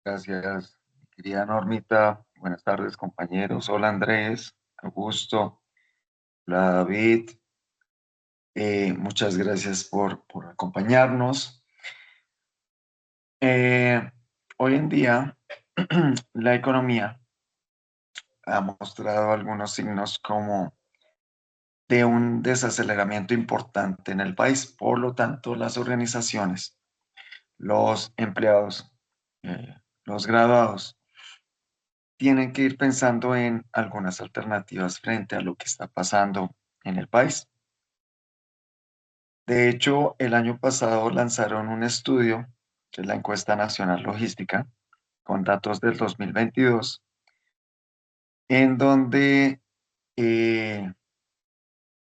Gracias, querida Normita. Buenas tardes, compañeros. Hola, Andrés, Augusto, hola, David. Muchas gracias por acompañarnos. Eh, Hoy en día, la economía ha mostrado algunos signos como de un desaceleramiento importante en el país. Por lo tanto, las organizaciones, los empleados, los graduados, tienen que ir pensando en algunas alternativas frente a lo que está pasando en el país. De hecho, el año pasado lanzaron un estudio, que es la encuesta nacional logística, con datos del 2022, en donde eh,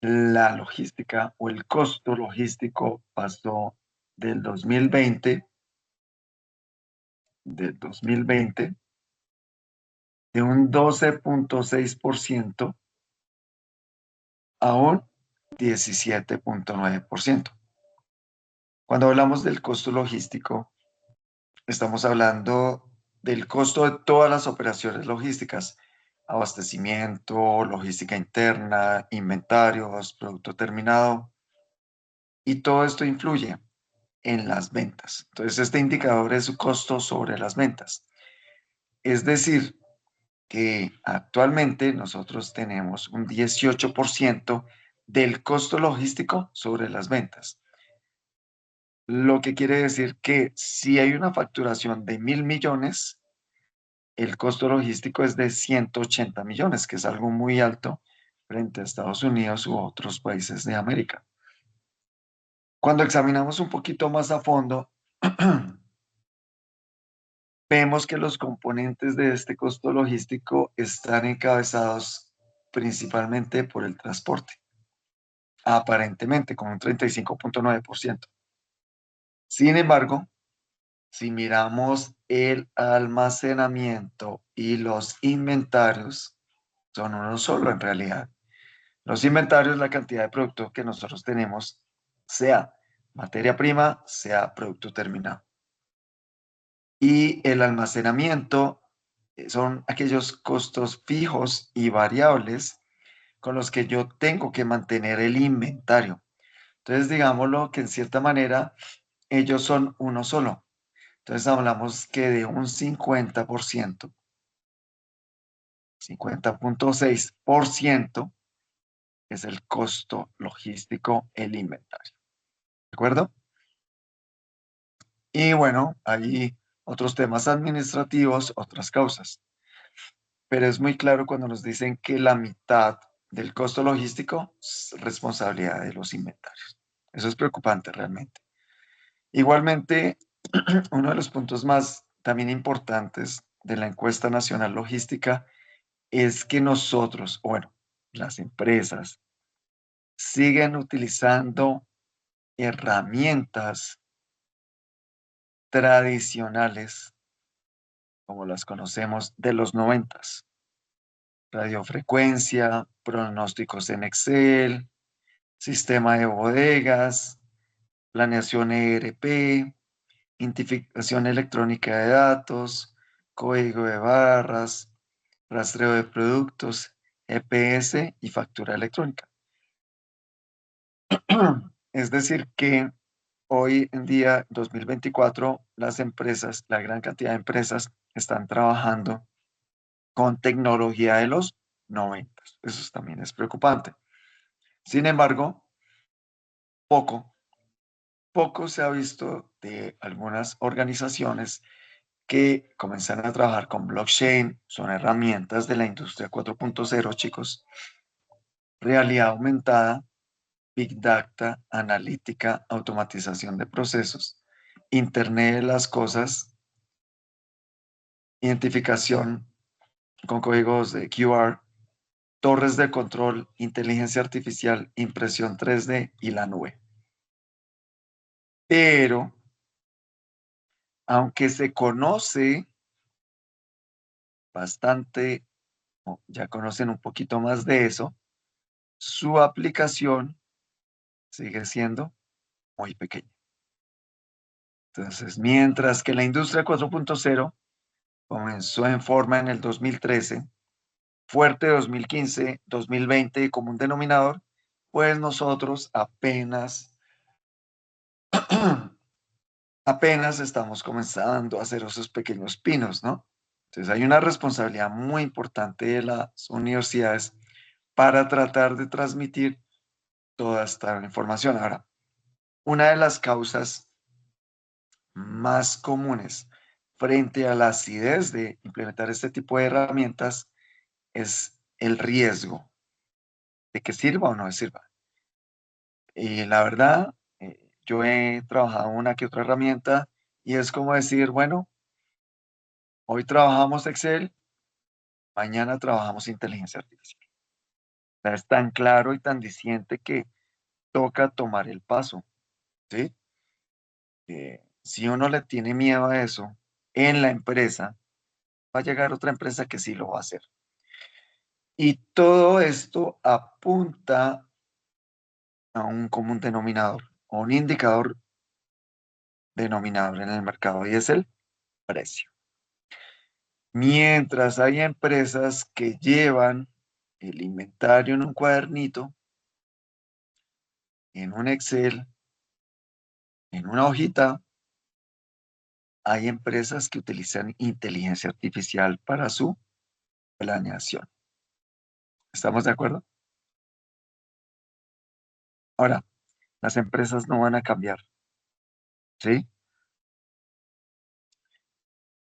la logística o el costo logístico pasó del 2020 de un 12,6% a un 17,9%. Cuando hablamos del costo logístico, estamos hablando del costo de todas las operaciones logísticas: abastecimiento, logística interna, inventarios, producto terminado, y todo esto influye en las ventas. Entonces, este indicador es su costo sobre las ventas. Es decir, que actualmente nosotros tenemos un 18% del costo logístico sobre las ventas. Lo que quiere decir que si hay una facturación de 1.000 millones, el costo logístico es de 180 millones, que es algo muy alto frente a Estados Unidos u otros países de América. Cuando examinamos un poquito más a fondo, vemos que los componentes de este costo logístico están encabezados principalmente por el transporte, aparentemente con un 35,9%. Sin embargo, si miramos el almacenamiento y los inventarios, son uno solo en realidad. Los inventarios es la cantidad de producto que nosotros tenemos, sea materia prima, sea producto terminado. Y el almacenamiento son aquellos costos fijos y variables con los que yo tengo que mantener el inventario. Entonces, digámoslo que en cierta manera ellos son uno solo. Entonces, hablamos que de un 50% es el costo logístico, el inventario. ¿De acuerdo? Y bueno, hay otros temas administrativos, otras causas, pero es muy claro cuando nos dicen que la mitad del costo logístico es responsabilidad de los inventarios. Eso es preocupante realmente. Igualmente, uno de los puntos más también importantes de la encuesta nacional logística es que nosotros, bueno, las empresas, siguen utilizando herramientas tradicionales como las conocemos de los 90: radiofrecuencia, pronósticos en Excel, sistema de bodegas, planeación ERP, identificación electrónica de datos, código de barras, rastreo de productos, EPS y factura electrónica. Es decir, que hoy en día, 2024, las empresas, la gran cantidad de empresas, están trabajando con tecnología de los 90. Eso también es preocupante. Sin embargo, poco, poco se ha visto de algunas organizaciones que comenzaron a trabajar con blockchain. Son herramientas de la industria 4.0, chicos. Realidad aumentada, Big Data, analítica, automatización de procesos, Internet de las cosas, identificación con códigos de QR, torres de control, inteligencia artificial, impresión 3D y la nube. Pero, aunque se conoce bastante, o ya conocen un poquito más de eso, su aplicación sigue siendo muy pequeña. Entonces, mientras que la industria 4.0 comenzó en forma en el 2013, fuerte 2015, 2020 y como un denominador, pues nosotros apenas estamos comenzando a hacer esos pequeños pinos, ¿no? Entonces hay una responsabilidad muy importante de las universidades para tratar de transmitir toda esta información. Ahora, una de las causas más comunes frente a la acidez de implementar este tipo de herramientas es el riesgo de que sirva o no sirva. Y la verdad, yo he trabajado una que otra herramienta y es como decir, bueno, hoy trabajamos Excel, mañana trabajamos inteligencia artificial. O sea, es tan claro y tan diciente que toca tomar el paso, ¿sí? Si uno le tiene miedo a eso en la empresa, va a llegar otra empresa que sí lo va a hacer. Y todo esto apunta a un común denominador, o un indicador denominador en el mercado, y es el precio. Mientras hay empresas que llevan el inventario en un cuadernito, en un Excel, en una hojita, hay empresas que utilizan inteligencia artificial para su planeación. ¿Estamos de acuerdo? Ahora, las empresas no van a cambiar, ¿sí?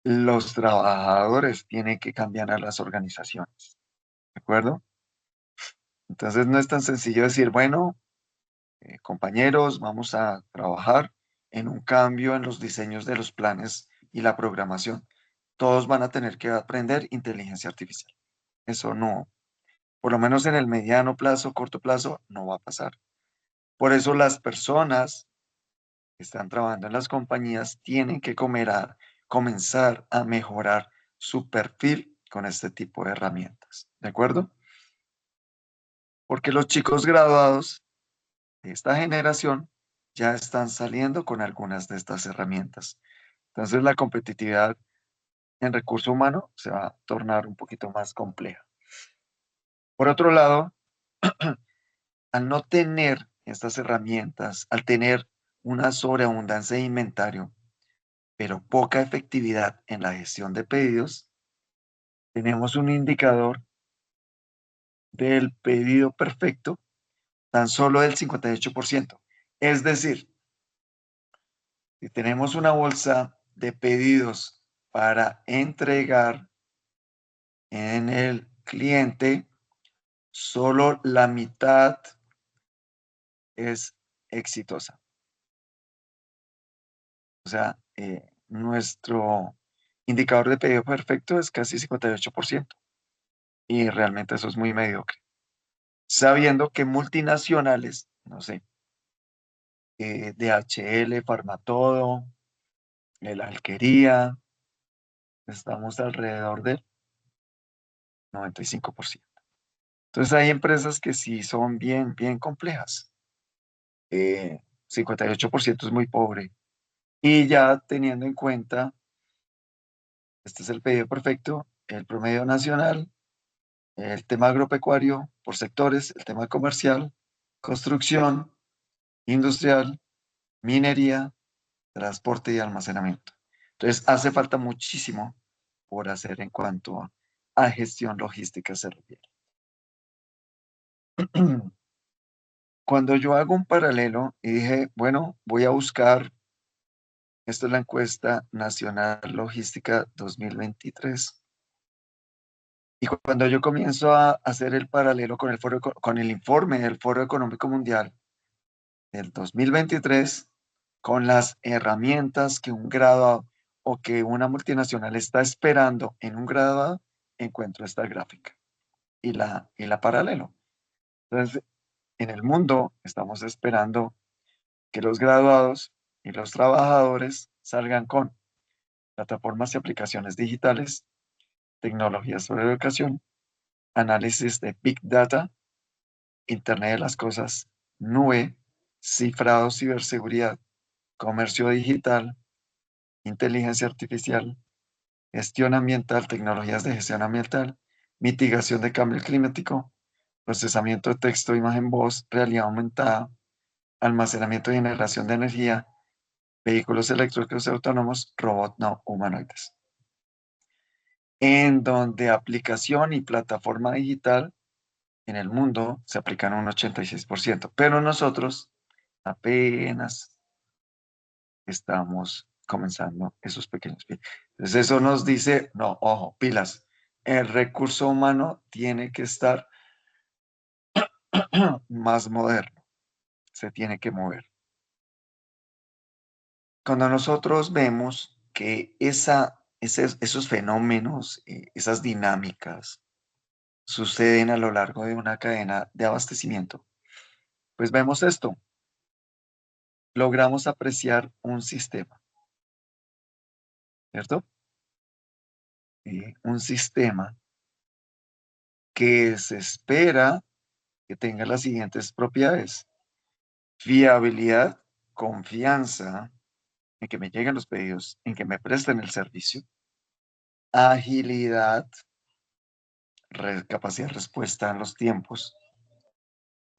Los trabajadores tienen que cambiar a las organizaciones, ¿de acuerdo? Entonces no es tan sencillo decir, bueno, compañeros, vamos a trabajar en un cambio en los diseños de los planes y la programación. Todos van a tener que aprender inteligencia artificial. Eso no, por lo menos en el mediano plazo, corto plazo, no va a pasar. Por eso las personas que están trabajando en las compañías tienen que comenzar a mejorar su perfil con este tipo de herramientas. ¿De acuerdo? Porque los chicos graduados de esta generación ya están saliendo con algunas de estas herramientas. Entonces la competitividad en recurso humano se va a tornar un poquito más compleja. Por otro lado, al no tener estas herramientas, al tener una sobreabundancia de inventario, pero poca efectividad en la gestión de pedidos, tenemos un indicador del pedido perfecto tan solo del 58%. Es decir, si tenemos una bolsa de pedidos para entregar en el cliente, solo la mitad es exitosa. O sea, nuestro indicador de pedido perfecto es casi 58% y realmente eso es muy mediocre. Sabiendo que multinacionales, no sé, DHL, Farmatodo, la Alquería, estamos alrededor del 95%. Entonces hay empresas que sí son bien, bien complejas. 58% es muy pobre. Y ya teniendo en cuenta, este es el pedido perfecto, el promedio nacional, el tema agropecuario por sectores, el tema comercial, construcción, industrial, minería, transporte y almacenamiento. Entonces hace falta muchísimo por hacer en cuanto a gestión logística se refiere. Cuando yo hago un paralelo y dije, bueno, voy a buscar, esto es la encuesta nacional logística 2023, y cuando yo comienzo a hacer el paralelo con con el informe del Foro Económico Mundial del 2023, con las herramientas que un graduado o que una multinacional está esperando en un graduado, encuentro esta gráfica y la paralelo. Entonces, en el mundo estamos esperando que los graduados y los trabajadores salgan con plataformas y aplicaciones digitales, tecnologías sobre educación, análisis de Big Data, Internet de las Cosas, nube, cifrado, ciberseguridad, comercio digital, inteligencia artificial, gestión ambiental, tecnologías de gestión ambiental, mitigación de cambio climático, procesamiento de texto, imagen, voz, realidad aumentada, almacenamiento y generación de energía, vehículos eléctricos autónomos, robots no humanoides. En donde aplicación y plataforma digital en el mundo se aplican un 86%, pero nosotros apenas estamos comenzando esos pequeños pies. Entonces eso nos dice, no, ojo, pilas, el recurso humano tiene que estar más moderno, se tiene que mover. Cuando nosotros vemos que esos fenómenos, esas dinámicas suceden a lo largo de una cadena de abastecimiento, pues vemos esto, logramos apreciar un sistema, ¿cierto? Un sistema que se espera que tenga las siguientes propiedades: fiabilidad, confianza en que me lleguen los pedidos, en que me presten el servicio, agilidad, capacidad de respuesta en los tiempos,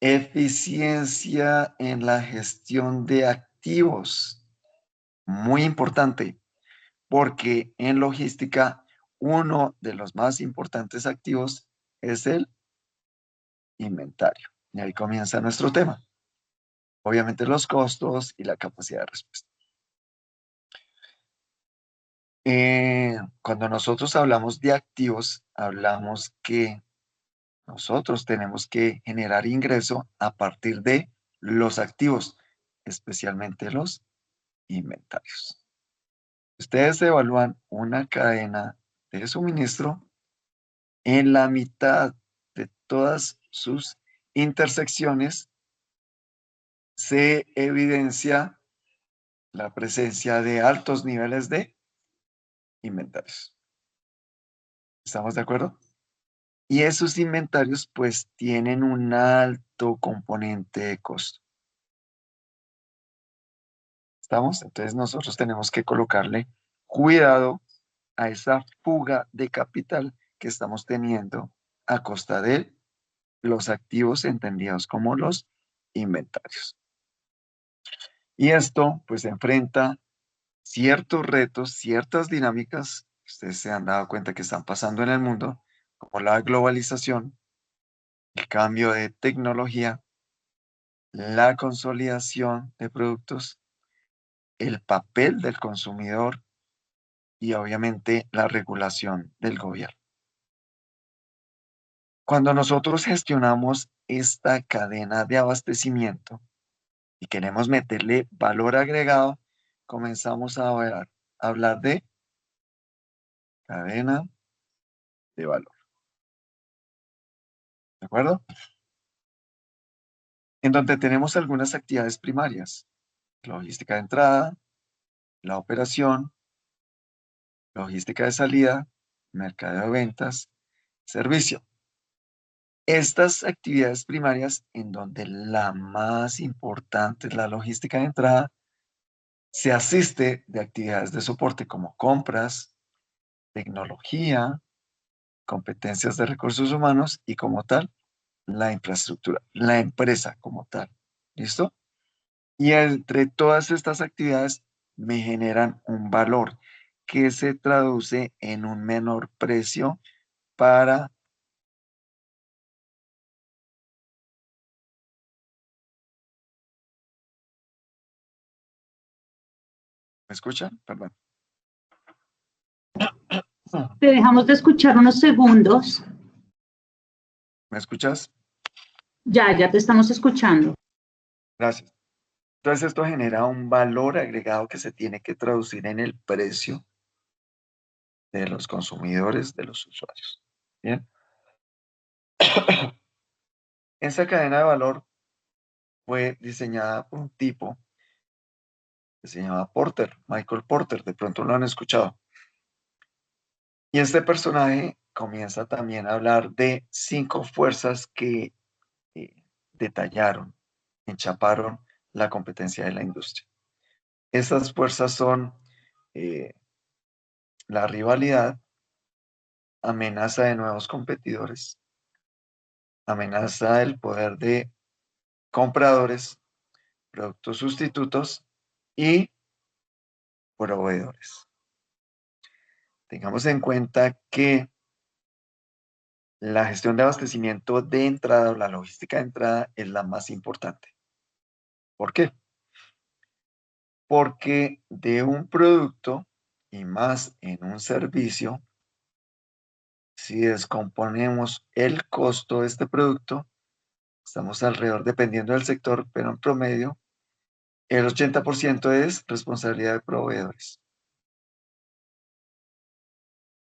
eficiencia en la gestión de activos, muy importante, porque en logística uno de los más importantes activos es el inventario. Y ahí comienza nuestro tema. Obviamente los costos y la capacidad de respuesta. Cuando nosotros hablamos de activos, hablamos que nosotros tenemos que generar ingreso a partir de los activos, especialmente los inventarios. Ustedes evalúan una cadena de suministro, en la mitad de todas sus intersecciones se evidencia la presencia de altos niveles de inventarios. ¿Estamos de acuerdo? Y esos inventarios pues tienen un alto componente de costo. ¿Estamos? Entonces nosotros tenemos que colocarle cuidado a esa fuga de capital que estamos teniendo a costa de los activos entendidos como los inventarios. Y esto pues enfrenta ciertos retos, ciertas dinámicas, ustedes se han dado cuenta que están pasando en el mundo, como la globalización, el cambio de tecnología, la consolidación de productos, el papel del consumidor y obviamente la regulación del gobierno. Cuando nosotros gestionamos esta cadena de abastecimiento y queremos meterle valor agregado, comenzamos a hablar de cadena de valor. ¿De acuerdo? En donde tenemos algunas actividades primarias: logística de entrada, la operación, logística de salida, mercadeo de ventas, servicio. Estas actividades primarias, en donde la más importante es la logística de entrada, se asiste de actividades de soporte como compras, tecnología, competencias de recursos humanos y como tal, la infraestructura, la empresa como tal. ¿Listo? Y entre todas estas actividades me generan un valor que se traduce en un menor precio para... ¿Me escuchan? Perdón. Te dejamos de escuchar unos segundos. ¿Me escuchas? Ya te estamos escuchando. Gracias. Entonces esto genera un valor agregado que se tiene que traducir en el precio de los consumidores, de los usuarios. Bien. Esa cadena de valor fue diseñada por un tipo que se llama Porter, Michael Porter, de pronto lo han escuchado. Y este personaje comienza también a hablar de 5 fuerzas que detallaron, enchaparon la competencia de la industria. Estas fuerzas son eh, la rivalidad, amenaza de nuevos competidores, amenaza el poder de compradores, productos sustitutos y proveedores. Tengamos en cuenta que la gestión de abastecimiento de entrada o la logística de entrada es la más importante. ¿Por qué? Porque de un producto y más en un servicio, si descomponemos el costo de este producto, estamos alrededor, dependiendo del sector, pero en promedio, el 80% es responsabilidad de proveedores.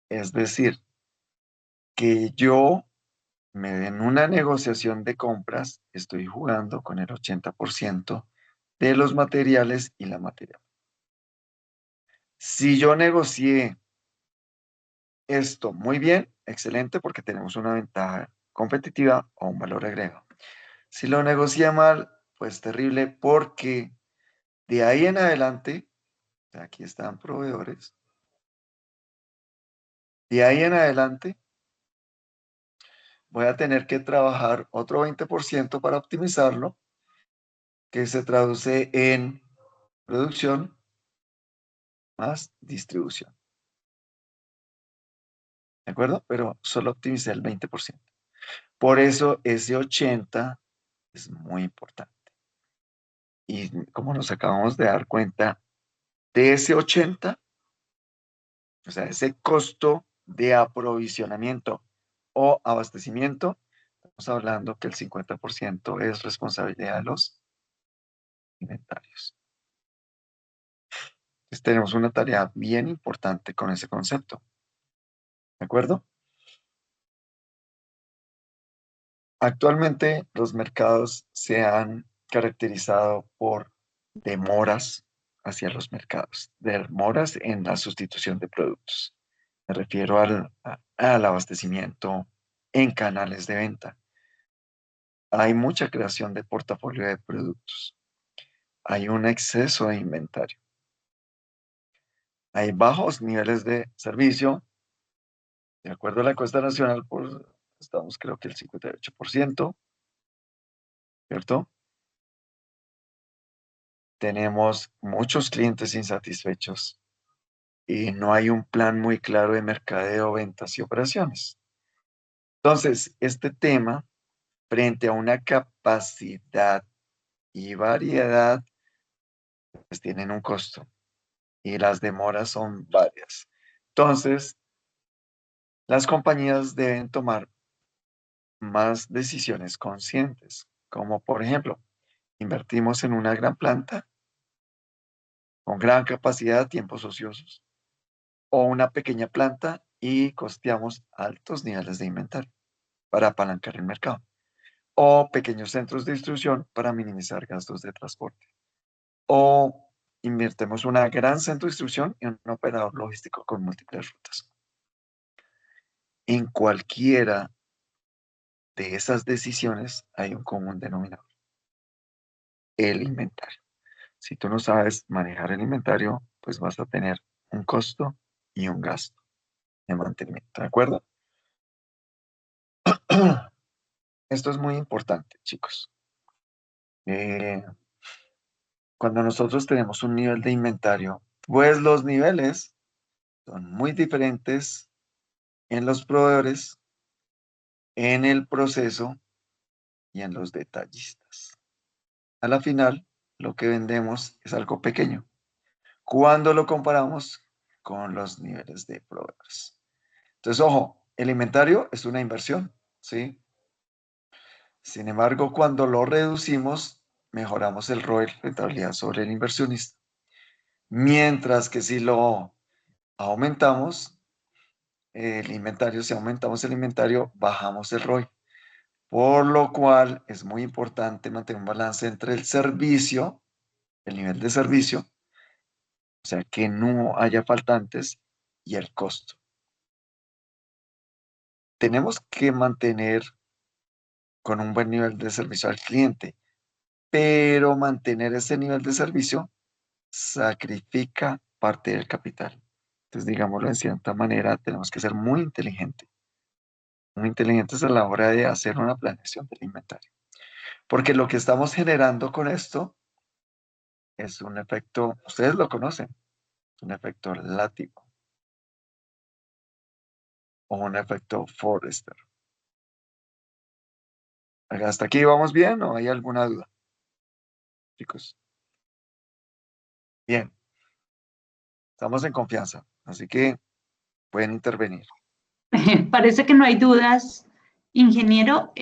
Es decir, que yo en una negociación de compras estoy jugando con el 80% de los materiales y la materia. Si yo negocié esto muy bien, excelente, porque tenemos una ventaja competitiva o un valor agregado. Si lo negocié mal, pues terrible, porque de ahí en adelante, aquí están proveedores, de ahí en adelante voy a tener que trabajar otro 20% para optimizarlo, que se traduce en producción más distribución. ¿De acuerdo? Pero solo optimicé el 20%. Por eso ese 80 es muy importante. Y como nos acabamos de dar cuenta, de ese 80, o sea, ese costo de aprovisionamiento o abastecimiento, estamos hablando que el 50% es responsabilidad de los inventarios. Entonces tenemos una tarea bien importante con ese concepto. ¿De acuerdo? Actualmente los mercados se han caracterizado por demoras hacia los mercados, demoras en la sustitución de productos. Me refiero al abastecimiento en canales de venta. Hay mucha creación de portafolio de productos. Hay un exceso de inventario. Hay bajos niveles de servicio. De acuerdo a la encuesta nacional, estamos creo que el 58%, ¿cierto? Tenemos muchos clientes insatisfechos y no hay un plan muy claro de mercadeo, ventas y operaciones. Entonces, este tema, frente a una capacidad y variedad, pues tienen un costo y las demoras son varias. Entonces, las compañías deben tomar más decisiones conscientes, como por ejemplo, invertimos en una gran planta con gran capacidad, tiempos ociosos, o una pequeña planta y costeamos altos niveles de inventario para apalancar el mercado, o pequeños centros de distribución para minimizar gastos de transporte, o invertimos una gran centro de distribución en un operador logístico con múltiples rutas. En cualquiera de esas decisiones hay un común denominador: el inventario. Si tú no sabes manejar el inventario, pues vas a tener un costo y un gasto de mantenimiento, ¿de acuerdo? Esto es muy importante, chicos. Eh, Cuando nosotros tenemos un nivel de inventario, pues los niveles son muy diferentes en los proveedores, en el proceso y en los detallistas. A la final, lo que vendemos es algo pequeño cuando lo comparamos con los niveles de proveedores. Entonces, ojo, el inventario es una inversión, ¿sí? Sin embargo, cuando lo reducimos, mejoramos el ROI, rentabilidad sobre el inversionista. Mientras que si lo aumentamos, si aumentamos el inventario, bajamos el ROI. Por lo cual es muy importante mantener un balance entre el servicio, el nivel de servicio, o sea, que no haya faltantes, y el costo. Tenemos que mantener con un buen nivel de servicio al cliente, pero mantener ese nivel de servicio sacrifica parte del capital. Entonces, digámoslo en cierta manera, tenemos que ser muy inteligentes a la hora de hacer una planeación del inventario. Porque lo que estamos generando con esto es un efecto, ustedes lo conocen, un efecto látigo o un efecto Forrester. ¿Hasta aquí vamos bien o hay alguna duda, chicos? Bien, estamos en confianza, así que pueden intervenir. Parece que no hay dudas, ingeniero.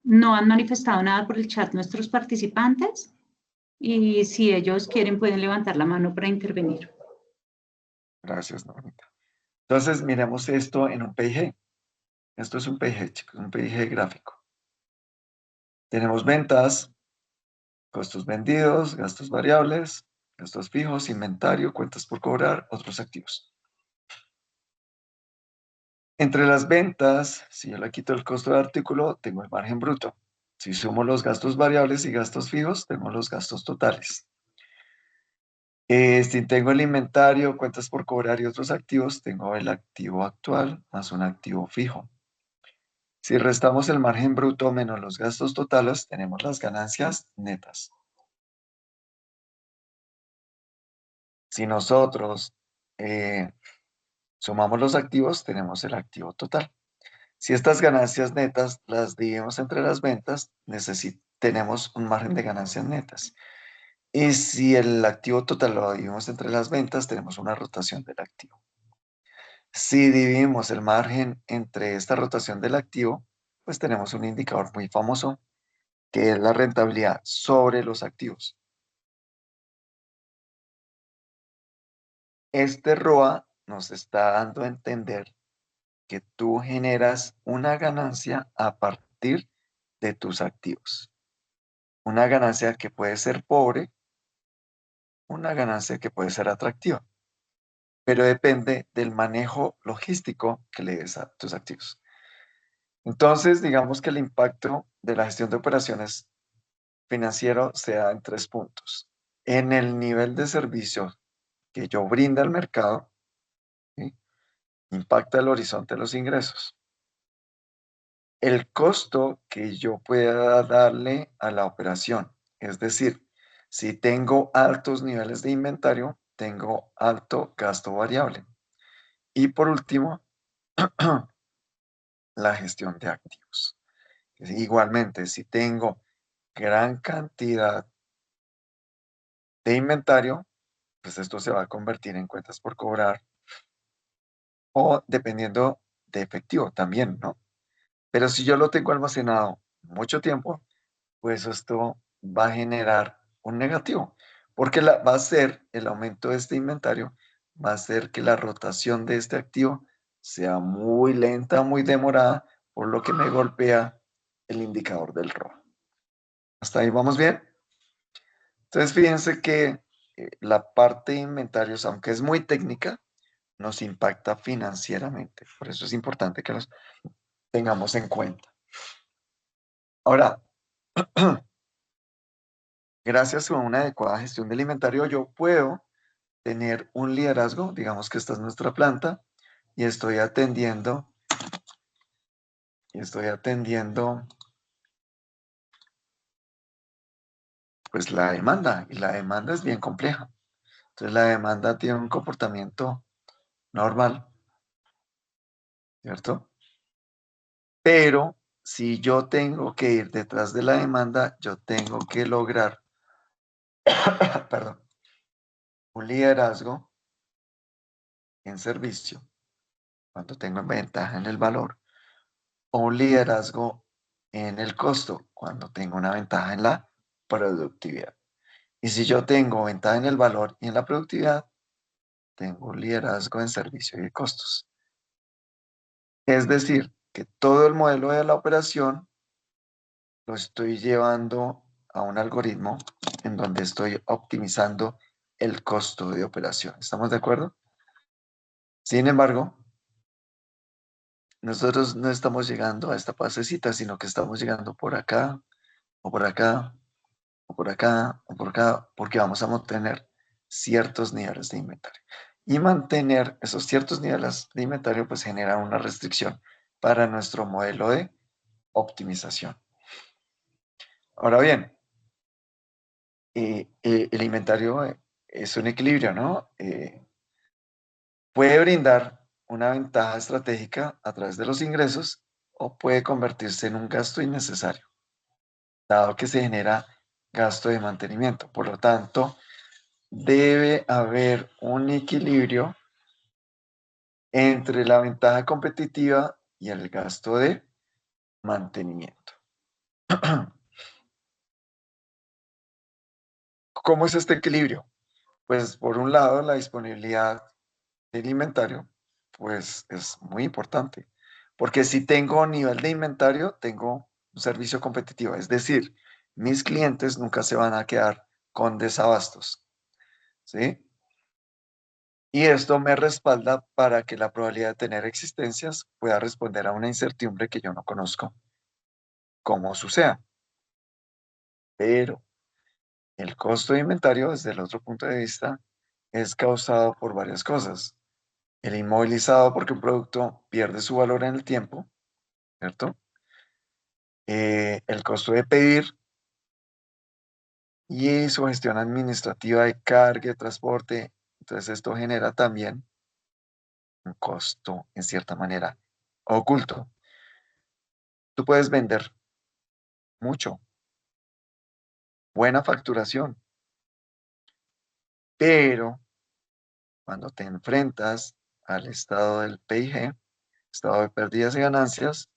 No han manifestado nada por el chat nuestros participantes y si ellos quieren pueden levantar la mano para intervenir. Gracias, Normita. Entonces, miremos esto en un PIG. Esto es un PIG, chicos, un PIG gráfico. Tenemos ventas, costos vendidos, gastos variables, gastos fijos, inventario, cuentas por cobrar, otros activos. Entre las ventas, si yo le quito el costo de artículo, tengo el margen bruto. Si sumo los gastos variables y gastos fijos, tengo los gastos totales. Si tengo el inventario, cuentas por cobrar y otros activos, tengo el activo actual más un activo fijo. Si restamos el margen bruto menos los gastos totales, tenemos las ganancias netas. Si nosotros sumamos los activos, tenemos el activo total. Si estas ganancias netas las dividimos entre las ventas, tenemos un margen de ganancias netas. Y si el activo total lo dividimos entre las ventas, tenemos una rotación del activo. Si dividimos el margen entre esta rotación del activo, pues tenemos un indicador muy famoso, que es la rentabilidad sobre los activos. Este ROA nos está dando a entender que tú generas una ganancia a partir de tus activos. Una ganancia que puede ser pobre, una ganancia que puede ser atractiva, pero depende del manejo logístico que le des a tus activos. Entonces, digamos que el impacto de la gestión de operaciones financiero se da en 3 puntos. En el nivel de servicio que yo brinda al mercado, ¿sí? Impacta el horizonte de los ingresos. El costo que yo pueda darle a la operación, es decir, si tengo altos niveles de inventario, tengo alto gasto variable. Y por último, la gestión de activos. Igualmente, si tengo gran cantidad de inventario, pues esto se va a convertir en cuentas por cobrar o dependiendo de efectivo también, ¿no? Pero si yo lo tengo almacenado mucho tiempo, pues esto va a generar un negativo, porque va a ser el aumento de este inventario, va a hacer que la rotación de este activo sea muy lenta, muy demorada, por lo que me golpea el indicador del ROA. ¿Hasta ahí vamos bien? Entonces, fíjense que la parte de inventarios, aunque es muy técnica, nos impacta financieramente. Por eso es importante que los tengamos en cuenta. Ahora, gracias a una adecuada gestión del inventario, yo puedo tener un liderazgo, digamos que esta es nuestra planta, y estoy atendiendo pues la demanda, y la demanda es bien compleja. Entonces la demanda tiene un comportamiento normal, ¿cierto? Pero si yo tengo que ir detrás de la demanda, yo tengo que lograr, perdón, un liderazgo en servicio, cuando tengo ventaja en el valor, o un liderazgo en el costo, cuando tengo una ventaja en la productividad. Y si yo tengo ventaja en el valor y en la productividad, tengo liderazgo en servicio y de costos. Es decir, que todo el modelo de la operación lo estoy llevando a un algoritmo en donde estoy optimizando el costo de operación. ¿Estamos de acuerdo? Sin embargo, nosotros no estamos llegando a esta pasecita, sino que estamos llegando por acá, o por acá, o por acá, o por acá, porque vamos a obtener ciertos niveles de inventario. Y mantener esos ciertos niveles de inventario pues genera una restricción para nuestro modelo de optimización. Ahora bien, el inventario es un equilibrio, ¿no? Puede brindar una ventaja estratégica a través de los ingresos o puede convertirse en un gasto innecesario, dado que se genera gasto de mantenimiento. Por lo tanto, debe haber un equilibrio entre la ventaja competitiva y el gasto de mantenimiento. ¿Cómo es este equilibrio? Pues por un lado, la disponibilidad del inventario, pues es muy importante, porque si tengo nivel de inventario, tengo un servicio competitivo, es decir, mis clientes nunca se van a quedar con desabastos, ¿sí? Y esto me respalda para que la probabilidad de tener existencias pueda responder a una incertidumbre que yo no conozco cómo suceda. Pero el costo de inventario, desde el otro punto de vista, es causado por varias cosas. El inmovilizado porque un producto pierde su valor en el tiempo, ¿cierto? El costo de pedir y su gestión administrativa de carga, de transporte. Entonces esto genera también un costo, en cierta manera, oculto. Tú puedes vender mucho, buena facturación, pero cuando te enfrentas al estado del PIG, estado de pérdidas y ganancias,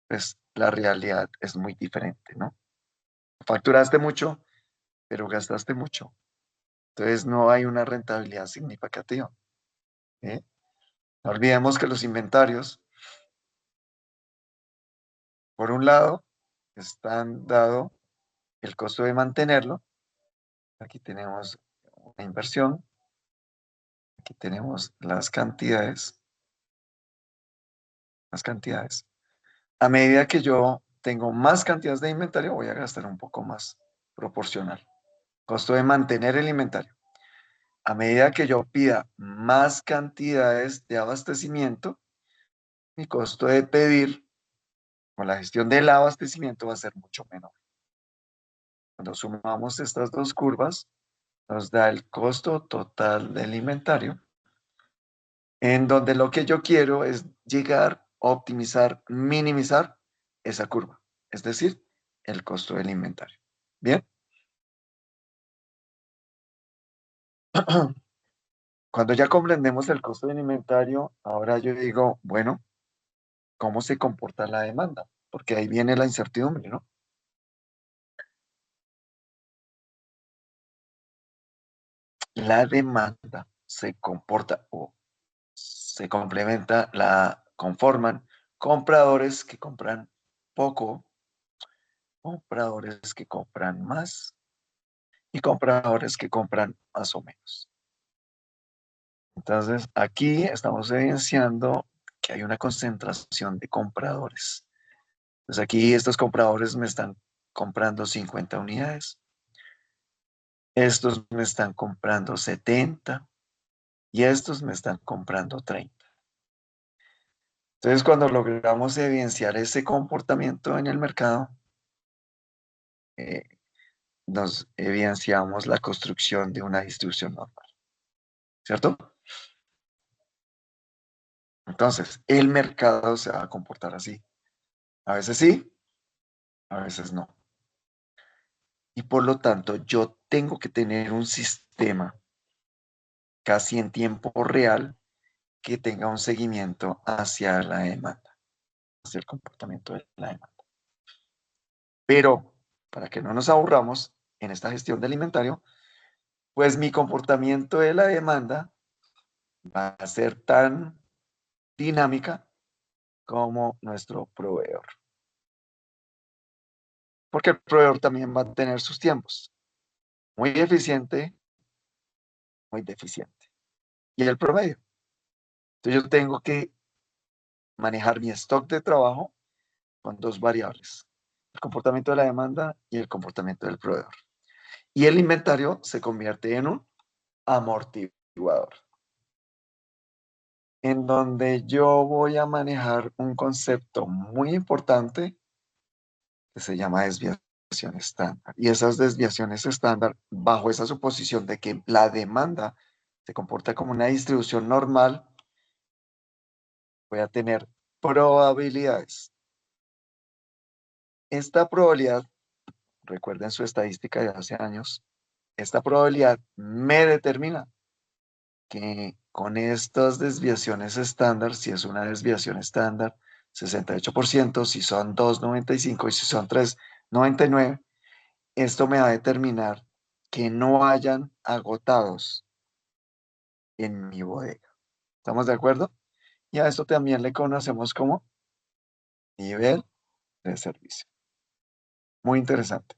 pues la realidad es muy diferente, ¿no? Facturaste mucho, pero gastaste mucho. Entonces no hay una rentabilidad significativa. ¿Eh? No olvidemos que los inventarios, por un lado, están dado el costo de mantenerlo. Aquí tenemos una inversión, aquí tenemos las cantidades, las cantidades. A medida que yo tengo más cantidades de inventario, voy a gastar un poco más proporcional. Costo de mantener el inventario. A medida que yo pida más cantidades de abastecimiento, mi costo de pedir con la gestión del abastecimiento va a ser mucho menor. Cuando sumamos estas dos curvas, nos da el costo total del inventario, en donde lo que yo quiero es llegar, optimizar, minimizar esa curva, es decir, el costo del inventario. Bien, cuando ya comprendemos el costo del inventario, ahora yo digo, bueno, ¿cómo se comporta la demanda? Porque ahí viene la incertidumbre, ¿no? La demanda se comporta o se complementa, la conforman compradores que compran poco, compradores que compran más y compradores que compran más o menos. Entonces, aquí estamos evidenciando que hay una concentración de compradores. Entonces, aquí estos compradores me están comprando 50 unidades, estos me están comprando 70 y estos me están comprando 30. Entonces, cuando logramos evidenciar ese comportamiento en el mercado, eh, nos evidenciamos la construcción de una distribución normal, ¿cierto? Entonces, el mercado se va a comportar así. A veces sí, a veces no. Y por lo tanto, yo tengo que tener un sistema casi en tiempo real que tenga un seguimiento hacia la demanda, hacia el comportamiento de la demanda. Pero, para que no nos aburramos en esta gestión del inventario, pues mi comportamiento de la demanda va a ser tan dinámica como nuestro proveedor. Porque el proveedor también va a tener sus tiempos. Muy eficiente, muy deficiente. Y el promedio. Entonces yo tengo que manejar mi stock de trabajo con dos variables. El comportamiento de la demanda y el comportamiento del proveedor. Y el inventario se convierte en un amortiguador. en donde yo voy a manejar un concepto muy importante que se llama desviación estándar. Y esas desviaciones estándar, bajo esa suposición de que la demanda se comporta como una distribución normal, voy a tener probabilidades. Esta probabilidad, recuerden su estadística de hace años, esta probabilidad me determina que con estas desviaciones estándar, si es una desviación estándar, 68%, si son 2,95 y si son 3,99, esto me va a determinar que no hayan agotados en mi bodega. ¿Estamos de acuerdo? Y a esto también le conocemos como nivel de servicio. Muy interesante.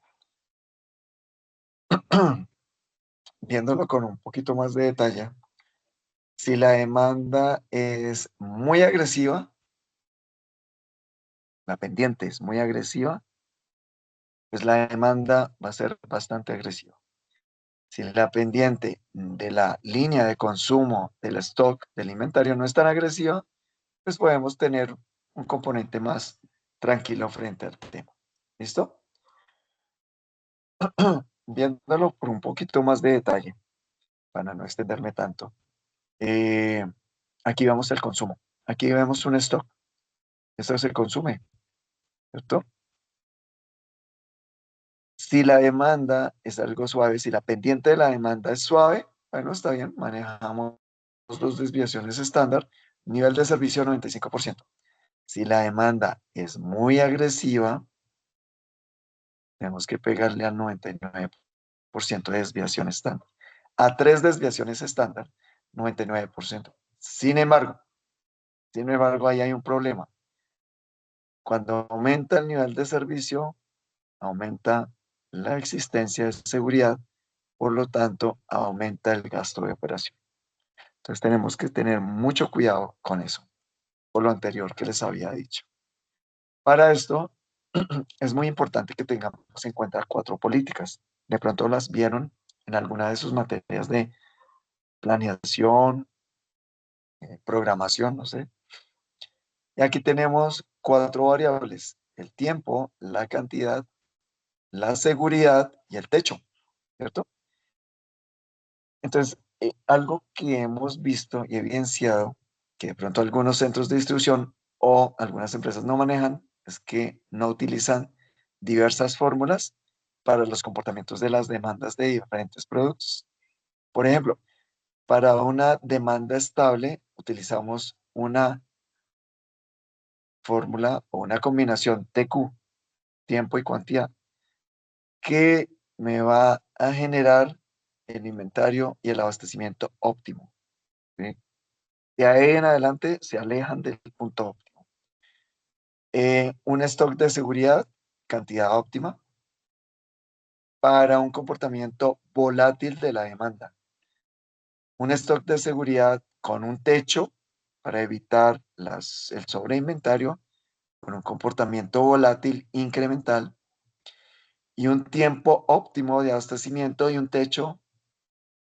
Viéndolo con un poquito más de detalle, si la demanda es muy agresiva, la pendiente es muy agresiva, pues la demanda va a ser bastante agresiva. Si la pendiente de la línea de consumo del stock del inventario no es tan agresiva, pues podemos tener un componente más tranquilo frente al tema. ¿Listo? Viéndolo por un poquito más de detalle, para no extenderme tanto. eh, Aquí vemos el consumo. Aquí vemos un stock. Esto se consume, ¿cierto? Si la demanda es algo suave, si la pendiente de la demanda es suave, bueno, está bien, manejamos dos desviaciones estándar, nivel de servicio 95%. Si la demanda es muy agresiva, tenemos que pegarle al 99% de desviación estándar. A tres desviaciones estándar, 99%. Sin embargo, ahí hay un problema. Cuando aumenta el nivel de servicio, aumenta la existencia de seguridad, por lo tanto, aumenta el gasto de operación. Entonces tenemos que tener mucho cuidado con eso, por lo anterior que les había dicho. Para esto, es muy importante que tengamos en cuenta cuatro políticas. De pronto las vieron en alguna de sus materias de planeación, programación, no sé. Y aquí tenemos cuatro variables: el tiempo, la cantidad, la seguridad y el techo, ¿cierto? Entonces, algo que hemos visto y evidenciado que de pronto algunos centros de distribución o algunas empresas no manejan es que no utilizan diversas fórmulas para los comportamientos de las demandas de diferentes productos. Por ejemplo, para una demanda estable utilizamos una fórmula o una combinación TQ, tiempo y cuantía, que me va a generar el inventario y el abastecimiento óptimo, ¿sí? De ahí en adelante se alejan del punto óptimo. Un stock de seguridad, cantidad óptima, para un comportamiento volátil de la demanda. Un stock de seguridad con un techo para evitar el sobreinventario, con un comportamiento volátil incremental, y un tiempo óptimo de abastecimiento y un techo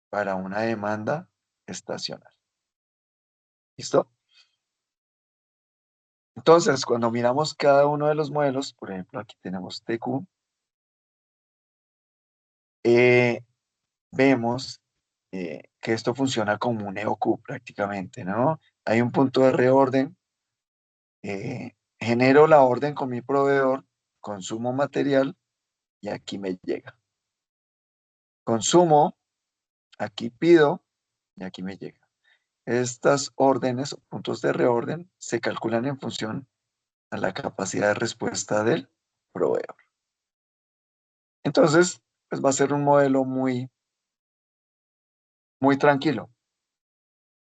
para una demanda estacional. ¿Listo? Entonces, cuando miramos cada uno de los modelos, por ejemplo, aquí tenemos TQ, eh, vemos que esto funciona como un EOQ prácticamente, ¿no? Hay un punto de reorden, genero la orden con mi proveedor, consumo material y aquí me llega. Consumo, aquí pido y aquí me llega. Estas órdenes o puntos de reorden se calculan en función a la capacidad de respuesta del proveedor. Entonces, pues va a ser un modelo muy, muy tranquilo,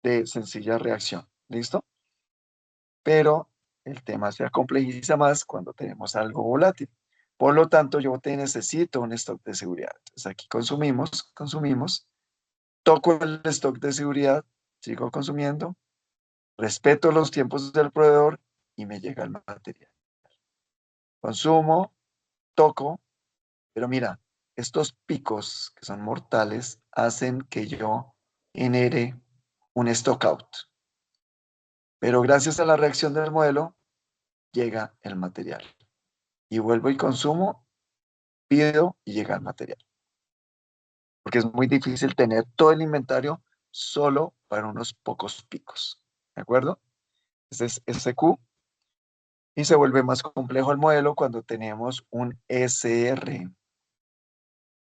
de sencilla reacción. ¿Listo? Pero el tema se complejiza más cuando tenemos algo volátil. Por lo tanto, yo te necesito un stock de seguridad. Entonces aquí consumimos, toco el stock de seguridad, sigo consumiendo, respeto los tiempos del proveedor y me llega el material. Consumo, toco, pero mira, estos picos que son mortales hacen que yo genere un stock out. Pero gracias a la reacción del modelo, llega el material. Y vuelvo y consumo, pido y llega el material. Porque es muy difícil tener todo el inventario solo para unos pocos picos. ¿De acuerdo? Este es SQ. Y se vuelve más complejo el modelo cuando tenemos un SR,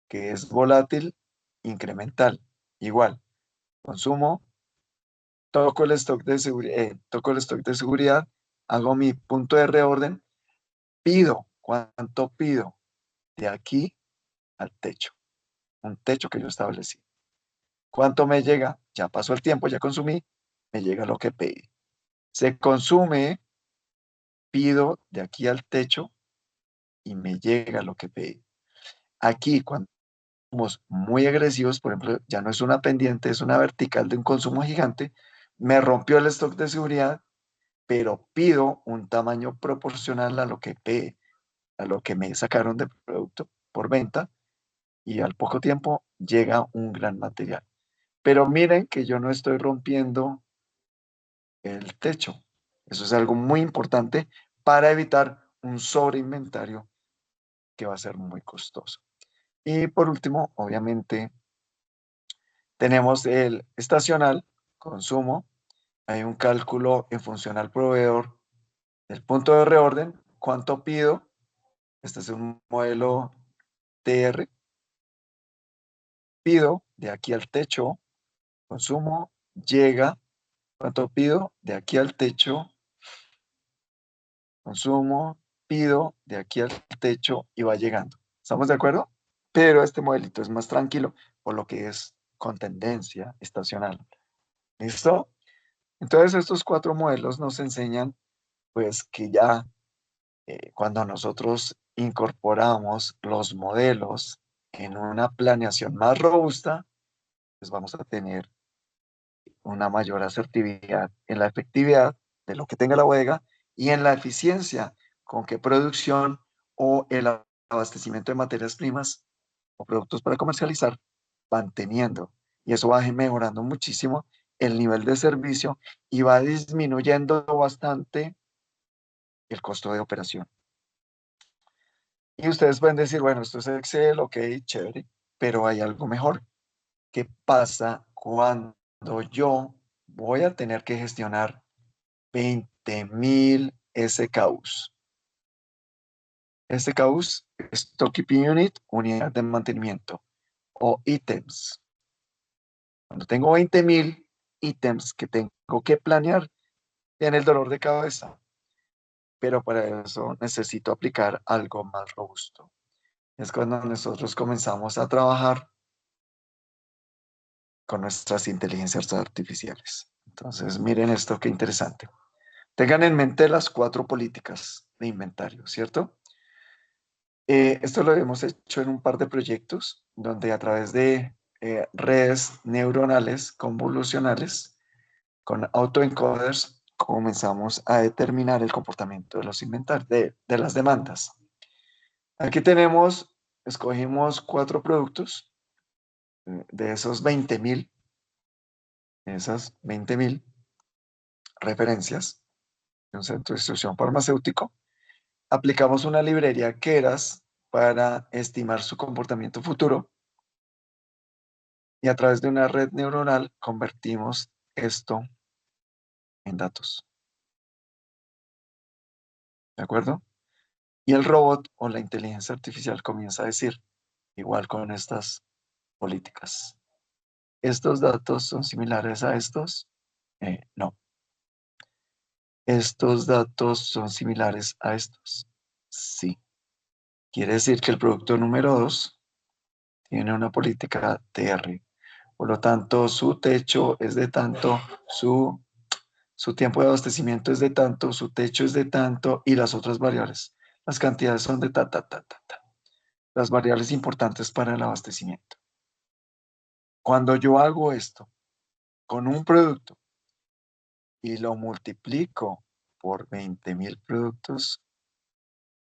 que es volátil incremental. Igual, consumo, toco el stock de seguridad, hago mi punto de reorden, pido, ¿cuánto pido? De aquí al techo, un techo que yo establecí. ¿Cuánto me llega? Ya pasó el tiempo, ya consumí, me llega lo que pedí. Se consume, pido de aquí al techo y me llega lo que pedí. Aquí, cuando somos muy agresivos, por ejemplo, ya no es una pendiente, es una vertical de un consumo gigante, me rompió el stock de seguridad, pero pido un tamaño proporcional a lo que pedí, a lo que me sacaron de producto por venta, y al poco tiempo llega un gran material. Pero miren que yo no estoy rompiendo el techo. Eso es algo muy importante para evitar un sobreinventario que va a ser muy costoso. Y por último, obviamente, tenemos el estacional, consumo. Hay un cálculo en función al proveedor del punto de reorden. ¿Cuánto pido? Este es un modelo TR. Pido de aquí al techo, consumo, llega. ¿Cuánto pido? De aquí al techo, consumo, pido de aquí al techo y va llegando. ¿Estamos de acuerdo? Pero este modelito es más tranquilo, por lo que es con tendencia estacional. ¿Listo? Entonces estos cuatro modelos nos enseñan pues que ya cuando nosotros incorporamos los modelos en una planeación más robusta, pues vamos a tener una mayor asertividad en la efectividad de lo que tenga la bodega y en la eficiencia con que producción o el abastecimiento de materias primas o productos para comercializar van teniendo. Y eso va mejorando muchísimo el nivel de servicio y va disminuyendo bastante el costo de operación. Y ustedes pueden decir, bueno, esto es Excel, ok, chévere, pero hay algo mejor. ¿Qué pasa cuando yo voy a tener que gestionar 20.000 SKUs? SKUs, Stock Keeping Unit, unidad de mantenimiento, o ítems. Cuando tengo 20.000 ítems que tengo que planear, tiene el dolor de cabeza, pero para eso necesito aplicar algo más robusto. Es cuando nosotros comenzamos a trabajar con nuestras inteligencias artificiales. Entonces, miren esto, qué interesante. Tengan en mente las cuatro políticas de inventario, ¿cierto? Esto lo hemos hecho en un par de proyectos donde a través de redes neuronales convolucionales con autoencoders comenzamos a determinar el comportamiento de los inventarios, de las demandas. Aquí tenemos, escogimos cuatro productos de esos 20.000, esas 20.000 referencias de un centro de distribución farmacéutico. Aplicamos una librería Keras para estimar su comportamiento futuro y a través de una red neuronal convertimos esto en datos. ¿De acuerdo? Y el robot o la inteligencia artificial comienza a decir, igual con estas políticas, ¿estos datos son similares a estos? No. ¿Estos datos son similares a estos? Sí. Quiere decir que el producto número 2 tiene una política TR. Por lo tanto, su techo es de tanto, su tiempo de abastecimiento es de tanto, su techo es de tanto y las otras variables. Las cantidades son de ta, ta, ta, ta, ta. Las variables importantes para el abastecimiento. Cuando yo hago esto con un producto y lo multiplico por 20.000 productos,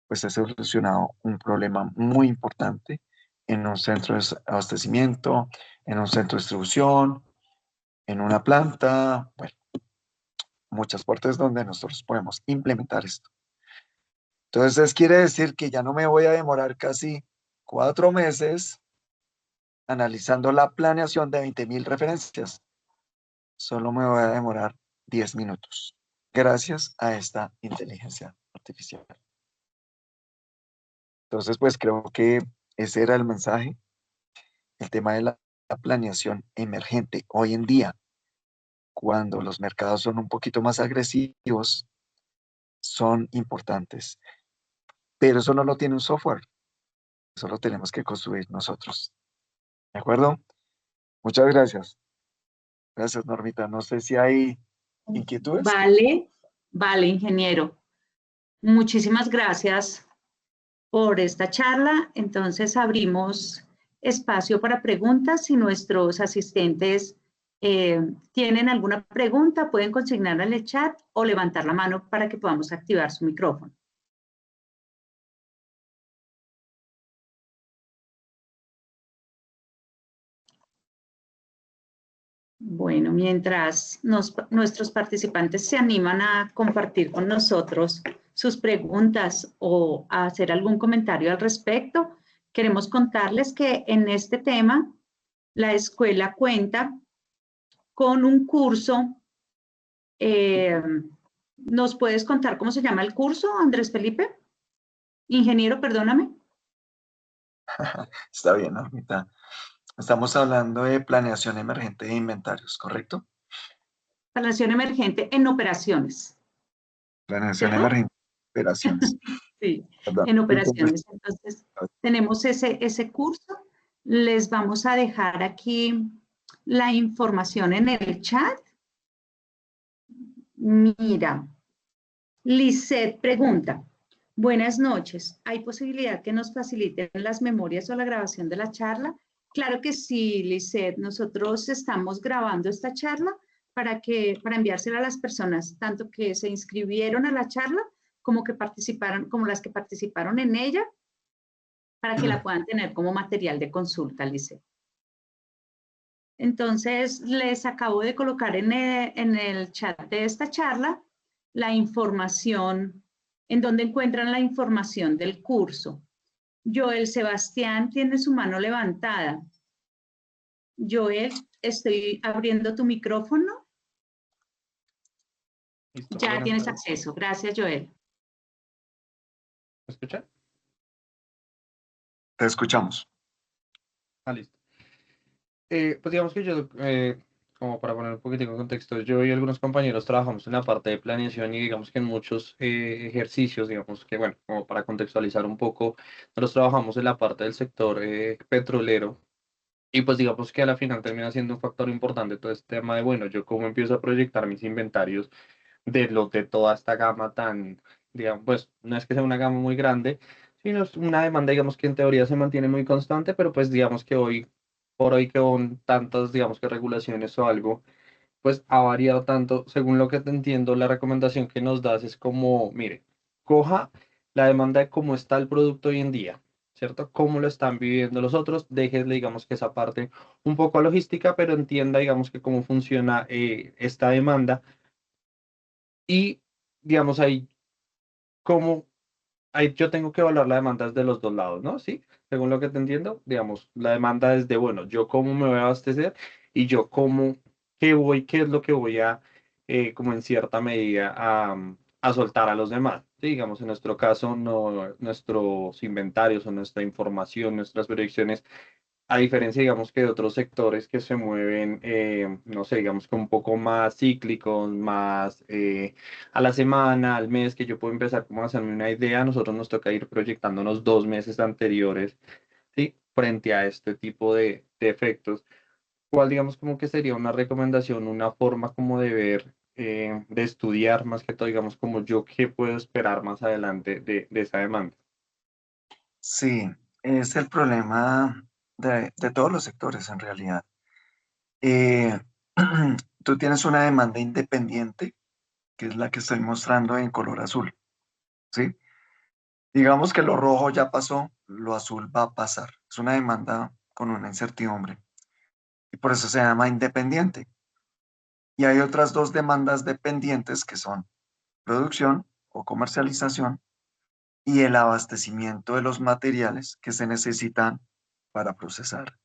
pues he solucionado un problema muy importante en un centro de abastecimiento, en un centro de distribución, en una planta. Bueno, muchas partes donde nosotros podemos implementar esto. Entonces, quiere decir que ya no me voy a demorar casi 4 meses analizando la planeación de 20.000 referencias. Solo me voy a demorar 10 minutos, gracias a esta inteligencia artificial. Entonces, pues creo que ese era el mensaje, el tema de la planeación emergente. Hoy en día, cuando los mercados son un poquito más agresivos, son importantes, pero eso no lo tiene un software, eso lo tenemos que construir nosotros. ¿De acuerdo? Muchas gracias. Gracias, Normita. No sé si hay inquietudes. Vale, vale, ingeniero. Muchísimas gracias por esta charla. Entonces abrimos espacio para preguntas. Si nuestros asistentes tienen alguna pregunta, pueden consignarla en el chat o levantar la mano para que podamos activar su micrófono. Bueno, mientras nuestros participantes se animan a compartir con nosotros sus preguntas o a hacer algún comentario al respecto, queremos contarles que en este tema la escuela cuenta con un curso. ¿Nos puedes contar cómo se llama el curso, Andrés Felipe? Ingeniero, perdóname. Está bien, Normita. Estamos hablando de planeación emergente de inventarios, ¿correcto? Planeación emergente en operaciones, Planeación ¿cierto? emergente de operaciones. Sí, Perdón. en operaciones. Entonces, tenemos ese curso. Les vamos a dejar aquí la información en el chat. Mira, Lisette pregunta, buenas noches, ¿hay posibilidad que nos faciliten las memorias o la grabación de la charla? Claro que sí, Lisette, nosotros estamos grabando esta charla para enviársela a las personas, tanto que se inscribieron a la charla como como las que participaron en ella, para que la puedan tener como material de consulta, Lisette. Entonces, les acabo de colocar en el chat de esta charla la información, en donde encuentran la información del curso. Joel Sebastián tiene su mano levantada. Joel, estoy abriendo tu micrófono. Listo. Ya Buenas tienes tardes. acceso. Gracias, Joel. ¿Me escuchan? Te escuchamos. Listo. Pues digamos que yo, como para poner un poquitico en contexto, yo y algunos compañeros trabajamos en la parte de planeación y digamos que en muchos ejercicios, digamos que, bueno, como para contextualizar un poco, nosotros trabajamos en la parte del sector petrolero y pues digamos que a la final termina siendo un factor importante todo este tema de, bueno, yo cómo empiezo a proyectar mis inventarios de toda esta gama tan, digamos, pues no es que sea una gama muy grande, sino es una demanda, digamos, que en teoría se mantiene muy constante, pero pues digamos que hoy por hoy con tantas, digamos que regulaciones o algo, pues ha variado tanto. Según lo que te entiendo, la recomendación que nos das es como, mire, coja la demanda de cómo está el producto hoy en día. ¿Cierto? Cómo lo están viviendo los otros, déjenle, digamos, que esa parte un poco a logística, pero entienda, digamos, que cómo funciona esta demanda y, digamos, ahí, cómo, ahí yo tengo que evaluar la demanda desde los dos lados, ¿no? Sí, según lo que te entiendo, digamos, la demanda es de, bueno, yo cómo me voy a abastecer y yo cómo, qué es lo que voy a, como en cierta medida, a soltar a los demás. Sí, digamos, en nuestro caso, no, nuestros inventarios o nuestra información, nuestras proyecciones a diferencia, digamos, que de otros sectores que se mueven, no sé, digamos que un poco más cíclicos, más a la semana, al mes, que yo puedo empezar como a hacerme una idea, a nosotros nos toca ir proyectándonos 2 meses anteriores, ¿sí? Frente a este tipo de efectos. ¿Cuál, digamos, como que sería una recomendación, una forma como de ver, de estudiar más que todo, digamos, como yo qué puedo esperar más adelante de esa demanda? Sí, es el problema de todos los sectores en realidad. Eh, tú tienes una demanda independiente, que es la que estoy mostrando en color azul, ¿sí? Digamos que lo rojo ya pasó, lo azul va a pasar. Es una demanda con una incertidumbre y por eso se llama independiente. Y hay otras dos demandas dependientes que son producción o comercialización y el abastecimiento de los materiales que se necesitan para procesar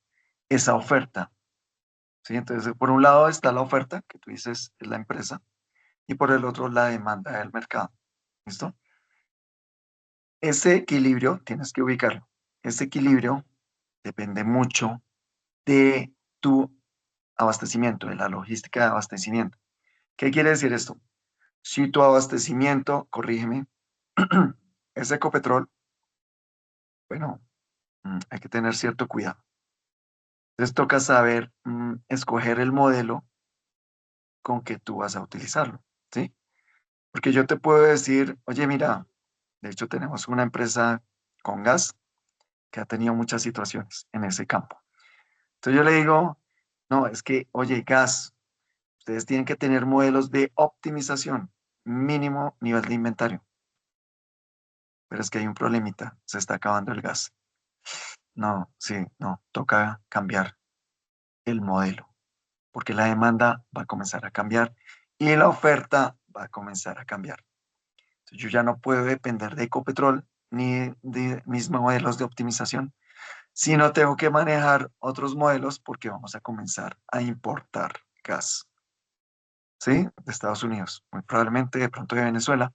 esa oferta. ¿Sí? Entonces, por un lado está la oferta, que tú dices es la empresa, y por el otro la demanda del mercado. ¿Listo? Ese equilibrio tienes que ubicarlo. Ese equilibrio depende mucho de tu abastecimiento, de la logística de abastecimiento. ¿Qué quiere decir esto? Si tu abastecimiento, corrígeme, es Ecopetrol, bueno, hay que tener cierto cuidado. Entonces toca saber escoger el modelo con que tú vas a utilizarlo, ¿sí? Porque yo te puedo decir, oye, mira, de hecho tenemos una empresa con gas que ha tenido muchas situaciones en ese campo. Entonces yo le digo, no, es que, oye, gas, ustedes tienen que tener modelos de optimización, mínimo nivel de inventario. Pero es que hay un problemita, se está acabando el gas. No, sí, no, toca cambiar el modelo, porque la demanda va a comenzar a cambiar y la oferta va a comenzar a cambiar. Entonces, yo ya no puedo depender de Ecopetrol ni de mis modelos de optimización, sino tengo que manejar otros modelos porque vamos a comenzar a importar gas, ¿sí? De Estados Unidos, muy probablemente de pronto de Venezuela.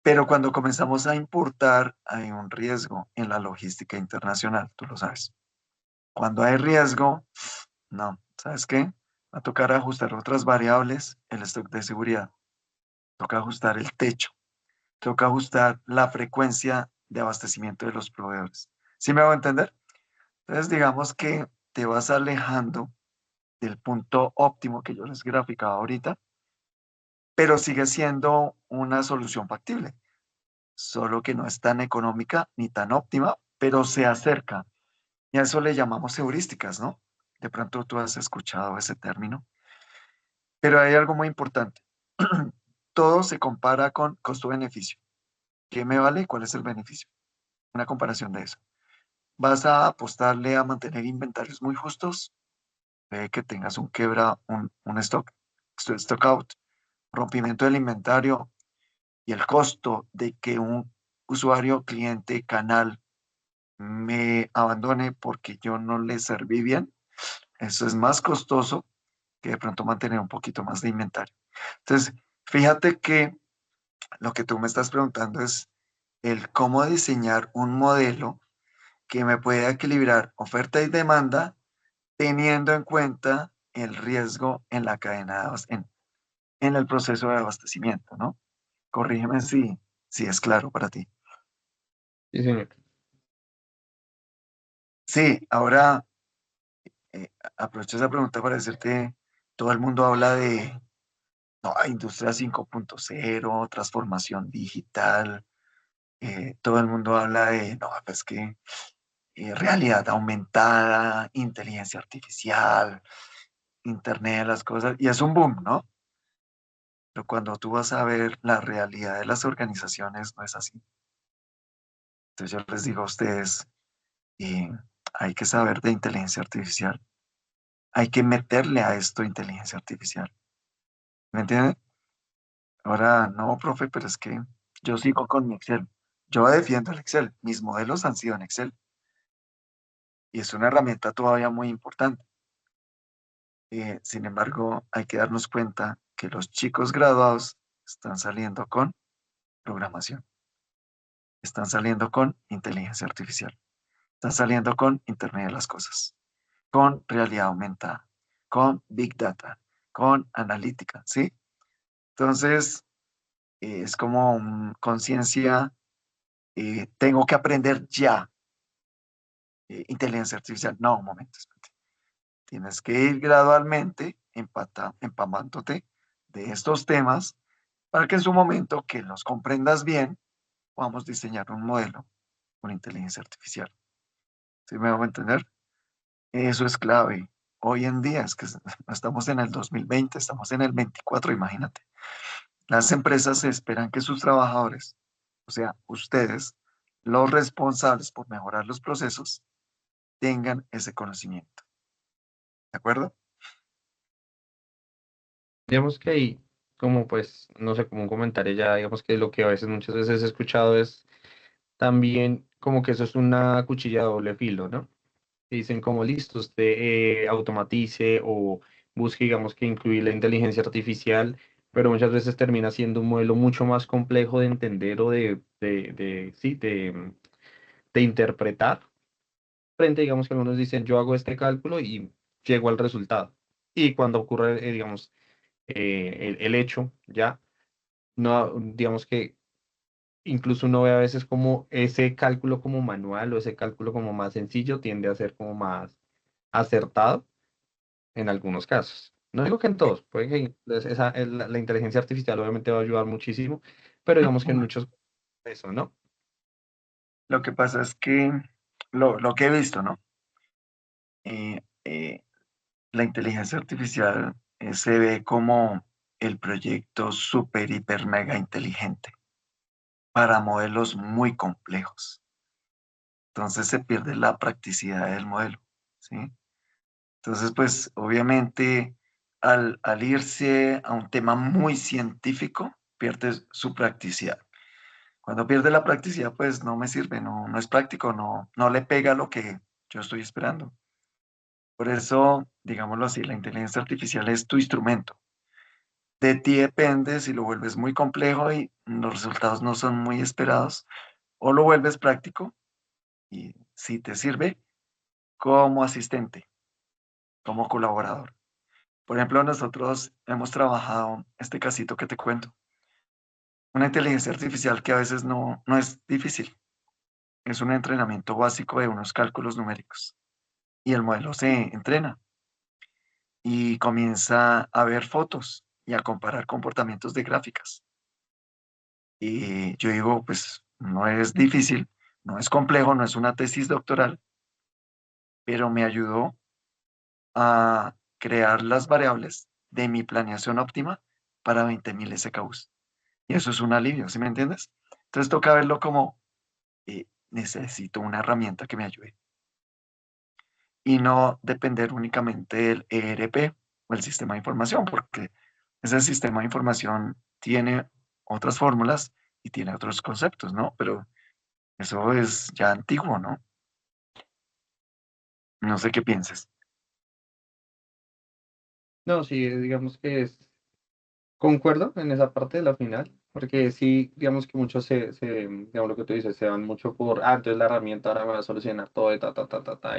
Pero cuando comenzamos a importar, hay un riesgo en la logística internacional, tú lo sabes. Cuando hay riesgo, no, ¿sabes qué? Va a tocar ajustar otras variables, el stock de seguridad, toca ajustar el techo, toca ajustar la frecuencia de abastecimiento de los proveedores. ¿Sí me hago entender? Entonces, digamos que te vas alejando del punto óptimo que yo les graficaba ahorita, pero sigue siendo una solución factible, solo que no es tan económica ni tan óptima, pero se acerca. Y a eso le llamamos heurísticas, ¿no? De pronto tú has escuchado ese término. Pero hay algo muy importante. Todo se compara con costo-beneficio. ¿Qué me vale y cuál es el beneficio? Una comparación de eso. ¿Vas a apostarle a mantener inventarios muy justos? Puede que tengas un quebra, un stock out, rompimiento del inventario y el costo de que un usuario, cliente, canal me abandone porque yo no le serví bien. Eso es más costoso que de pronto mantener un poquito más de inventario. Entonces, fíjate que lo que tú me estás preguntando es el cómo diseñar un modelo que me pueda equilibrar oferta y demanda teniendo en cuenta el riesgo en la cadena en el proceso de abastecimiento, ¿no? Corrígeme si es claro para ti. Sí, señor. Sí, ahora aprovecho esa pregunta para decirte, todo el mundo habla de no, industria 5.0, transformación digital, todo el mundo habla de, no, pues que realidad aumentada, inteligencia artificial, Internet de las cosas, y es un boom, ¿no? Pero cuando tú vas a ver la realidad de las organizaciones, no es así. Entonces yo les digo a ustedes, eh, hay que saber de inteligencia artificial, hay que meterle a esto inteligencia artificial. ¿Me entienden? Ahora, no, profe, pero es que yo sigo con mi Excel. Yo defiendo el Excel. Mis modelos han sido en Excel y es una herramienta todavía muy importante. Sin embargo, hay que darnos cuenta que los chicos graduados están saliendo con programación, están saliendo con inteligencia artificial, están saliendo con Internet de las Cosas, con realidad aumentada, con Big Data, con analítica, ¿sí? Entonces, es como conciencia, tengo que aprender ya inteligencia artificial. No, un momento, espérate. Tienes que ir gradualmente empapándote de estos temas para que en su momento que los comprendas bien, podamos diseñar un modelo con inteligencia artificial. ¿Sí me hago entender? Eso es clave. Hoy en día, es que no estamos en el 2020, estamos en el 24, imagínate. Las empresas esperan que sus trabajadores, o sea, ustedes, los responsables por mejorar los procesos, tengan ese conocimiento. ¿De acuerdo? Digamos que ahí, como pues, no sé, como un comentario ya, digamos que lo que a veces, muchas veces he escuchado es también como que eso es una cuchilla de doble filo, ¿no? Que dicen como listo, usted automatice o busque, digamos que incluir la inteligencia artificial, pero muchas veces termina siendo un modelo mucho más complejo de entender o sí, de interpretar. Frente, digamos que algunos dicen, yo hago este cálculo y llego al resultado. Y cuando ocurre, digamos, el hecho, ya, no, digamos que incluso uno ve a veces como ese cálculo como manual o ese cálculo como más sencillo tiende a ser como más acertado en algunos casos. No digo que en todos, puede que la inteligencia artificial obviamente va a ayudar muchísimo, pero digamos que en muchos eso, ¿no? Lo que pasa es que lo que he visto, ¿no? Eh, eh, la inteligencia artificial se ve como el proyecto súper, hiper, mega inteligente para modelos muy complejos. Entonces se pierde la practicidad del modelo, ¿sí? Entonces, pues obviamente al irse a un tema muy científico, pierde su practicidad. Cuando pierde la practicidad, pues no me sirve, no es práctico, no le pega lo que yo estoy esperando. Por eso, digámoslo así, la inteligencia artificial es tu instrumento. De ti depende si lo vuelves muy complejo y los resultados no son muy esperados, o lo vuelves práctico y si te sirve como asistente, como colaborador. Por ejemplo, nosotros hemos trabajado este casito que te cuento, una inteligencia artificial que a veces no es difícil, es un entrenamiento básico de unos cálculos numéricos y el modelo se entrena y comienza a ver fotos y a comparar comportamientos de gráficas. Y yo digo, pues no es difícil, no es complejo, no es una tesis doctoral, pero me ayudó a crear las variables de mi planeación óptima para 20.000 SKUs. Y eso es un alivio, ¿sí me entiendes? Entonces toca verlo como necesito una herramienta que me ayude y no depender únicamente del ERP o el sistema de información, porque ese sistema de información tiene otras fórmulas y tiene otros conceptos, ¿no? Pero eso es ya antiguo, ¿no? No sé qué pienses. No, sí, digamos que concuerdo en esa parte de la final, porque sí, digamos que muchos digamos lo que tú dices, se van mucho por, entonces la herramienta ahora me va a solucionar todo, y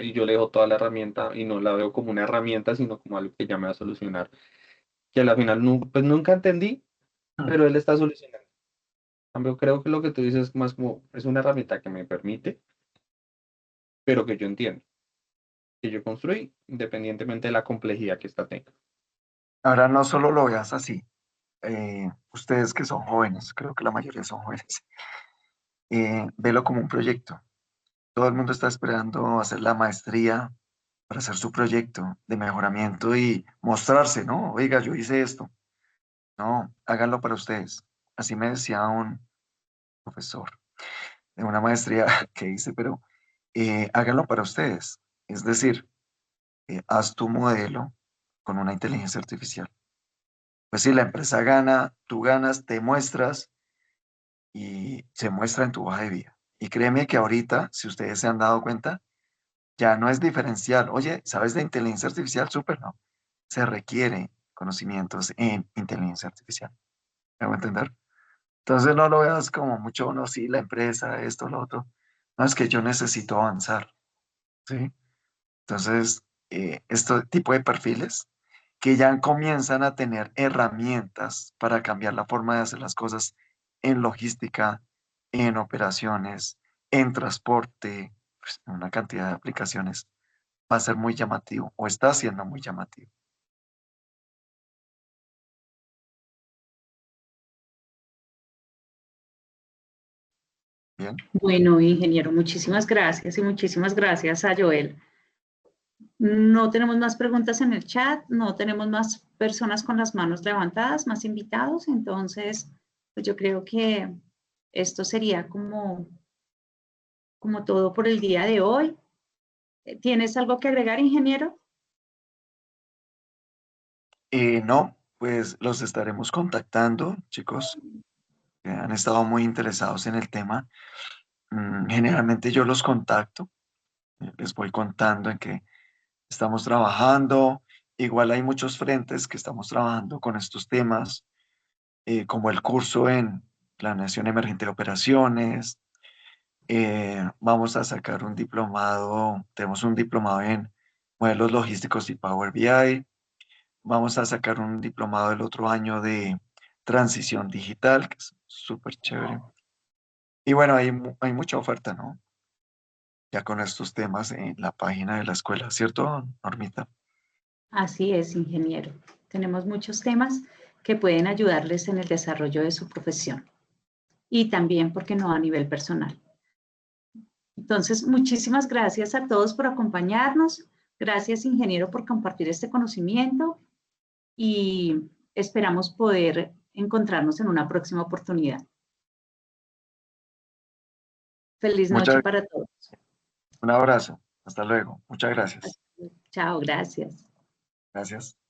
y yo le dejo toda la herramienta y no la veo como una herramienta, sino como algo que ya me va a solucionar, que a la final pues nunca entendí, pero él está solucionando. En cambio, creo que lo que tú dices es más como, es una herramienta que me permite, pero que yo entiendo, que yo construí, independientemente de la complejidad que esta tenga. Ahora no solo lo veas así. Ustedes que son jóvenes, creo que la mayoría son jóvenes, velo como un proyecto. Todo el mundo está esperando hacer la maestría para hacer su proyecto de mejoramiento y mostrarse, ¿no? Oiga, yo hice esto. No, háganlo para ustedes. Así me decía un profesor de una maestría que hice, pero háganlo para ustedes. Es decir, haz tu modelo con una inteligencia artificial. Pues si la empresa gana, tú ganas, te muestras y se muestra en tu hoja de vida. Y créeme que ahorita, si ustedes se han dado cuenta, ya no es diferencial. Oye, ¿sabes de inteligencia artificial? Súper, ¿no? Se requiere conocimientos en inteligencia artificial. ¿Me hago entender? Entonces no lo veas como mucho, no, sí, la empresa, esto, lo otro. No, es que yo necesito avanzar, ¿sí? Entonces, este tipo de perfiles que ya comienzan a tener herramientas para cambiar la forma de hacer las cosas en logística, en operaciones, en transporte, pues, en una cantidad de aplicaciones, va a ser muy llamativo o está siendo muy llamativo. Bien, Bueno, ingeniero, muchísimas gracias y muchísimas gracias a Joel. No tenemos más preguntas en el chat, no tenemos más personas con las manos levantadas, más invitados, entonces pues yo creo que esto sería como todo por el día de hoy. ¿Tienes algo que agregar, ingeniero? no, pues los estaremos contactando, chicos, que han estado muy interesados en el tema. Generalmente yo los contacto, les voy contando en qué estamos trabajando. Igual hay muchos frentes que estamos trabajando con estos temas, como el curso en planeación emergente de operaciones. Vamos a sacar un diplomado, tenemos un diplomado en modelos logísticos y Power BI. Vamos a sacar un diplomado el otro año de transición digital, que es súper chévere. Y bueno, hay mucha oferta, ¿no? Ya con estos temas en la página de la escuela, ¿cierto, Normita? Así es, ingeniero. Tenemos muchos temas que pueden ayudarles en el desarrollo de su profesión y también, ¿por qué no?, a nivel personal. Entonces, muchísimas gracias a todos por acompañarnos. Gracias, ingeniero, por compartir este conocimiento y esperamos poder encontrarnos en una próxima oportunidad. Feliz noche Muchas, para todos. un abrazo. Hasta luego. Muchas gracias. Chao, gracias. Gracias.